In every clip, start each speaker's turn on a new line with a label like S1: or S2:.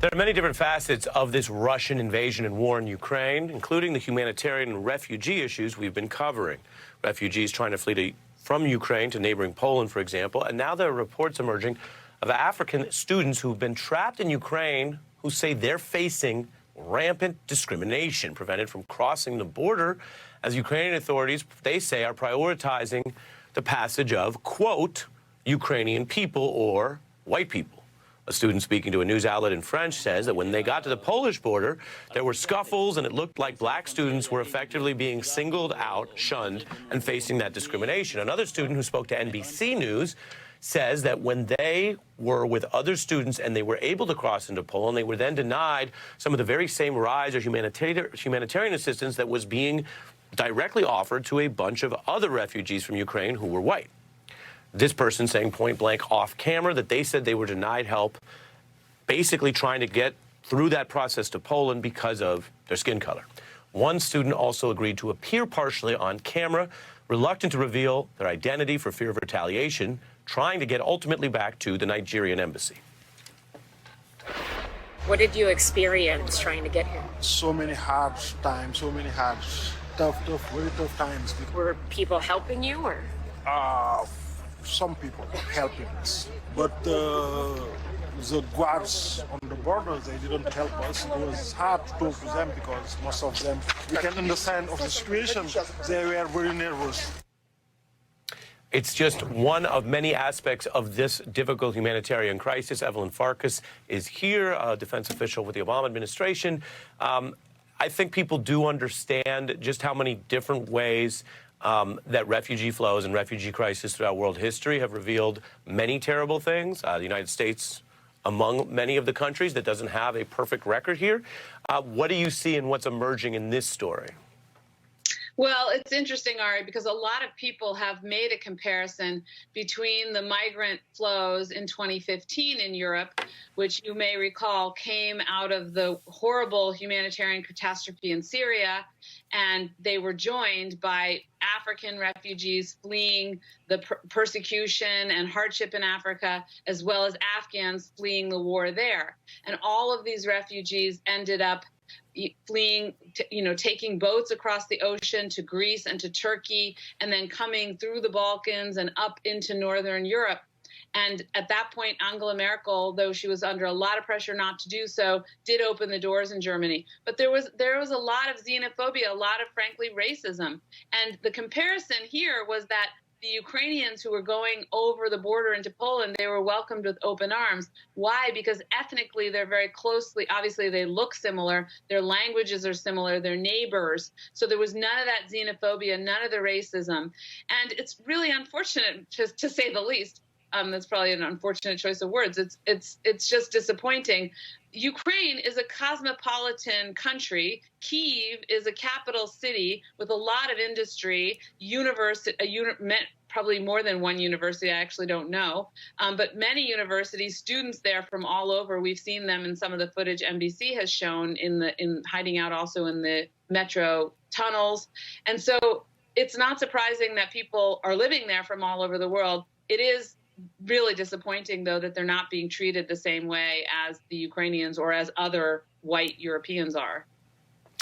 S1: There are many different facets of this Russian invasion and war in Ukraine, including the humanitarian and refugee issues we've been covering. Refugees trying to flee from Ukraine to neighboring Poland, for example, and now there are reports emerging of African students who've been trapped in Ukraine who say they're facing rampant discrimination prevented from crossing the border as Ukrainian authorities, they say, are prioritizing the passage of, quote, Ukrainian people or white people. A student speaking to a news outlet in French says that when they got to the Polish border, there were scuffles and it looked like black students were effectively being singled out, shunned, and facing that discrimination. Another student who spoke to NBC News says that when they were with other students and they were able to cross into Poland, they were then denied some of the very same rights or humanitarian assistance that was being directly offered to a bunch of other refugees from Ukraine who were white. This person saying point blank off camera that they said they were denied help, basically trying to get through that process to Poland because of their skin color. One student also agreed to appear partially on camera, reluctant to reveal their identity for fear of retaliation, trying to get ultimately back to the Nigerian embassy.
S2: What did you experience trying to get here?
S3: So many hard times, very tough times.
S2: Were people helping you or?
S3: Some people helping us, but the guards on the border, they didn't help us. It was hard to talk to them because most of them, we can understand of the situation, they were very nervous.
S1: It's just one of many aspects of this difficult humanitarian crisis. Evelyn Farkas is here, a defense official with the Obama administration. I think people do understand just how many different ways that refugee flows and refugee crisis throughout world history have revealed many terrible things. The United States, among many of the countries that doesn't have a perfect record here. What do you see in what's emerging in this story?
S4: Well, it's interesting, Ari, because a lot of people have made a comparison between the migrant flows in 2015 in Europe, which you may recall came out of the horrible humanitarian catastrophe in Syria, and they were joined by African refugees fleeing the persecution and hardship in Africa, as well as Afghans fleeing the war there. And all of these refugees ended up fleeing, taking boats across the ocean to Greece and to Turkey, and then coming through the Balkans and up into Northern Europe. And at that point, Angela Merkel, though she was under a lot of pressure not to do so, did open the doors in Germany. But there was a lot of xenophobia, a lot of, frankly, racism. And the comparison here was that the Ukrainians who were going over the border into Poland, they were welcomed with open arms. Why? Because ethnically, they're very closely, obviously they look similar, their languages are similar, they're neighbors. So there was none of that xenophobia, none of the racism. And it's really unfortunate, to say the least. That's probably an unfortunate choice of words. It's just disappointing. Ukraine is a cosmopolitan country. Kyiv is a capital city with a lot of industry, probably more than one university, I actually don't know, but many universities, students there from all over. We've seen them in some of the footage NBC has shown in hiding out also in the metro tunnels. And so it's not surprising that people are living there from all over the world. It is really disappointing, though, that they're not being treated the same way as the Ukrainians or as other white Europeans are,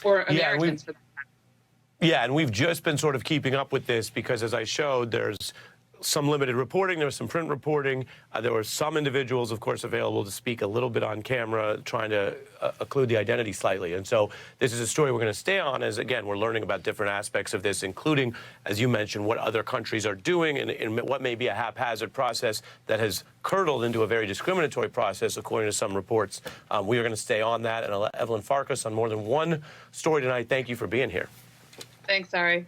S4: or Americans.
S1: Yeah, and we've just been sort of keeping up with this because, as I showed, there's some limited reporting. There was some print reporting. There were some individuals, of course, available to speak a little bit on camera, trying to occlude the identity slightly. And so this is a story we're going to stay on as, again, we're learning about different aspects of this, including, as you mentioned, what other countries are doing and what may be a haphazard process that has curdled into a very discriminatory process, according to some reports. We are going to stay on that. And Evelyn Farkas on more than one story tonight. Thank you for being here.
S4: Thanks, Ari.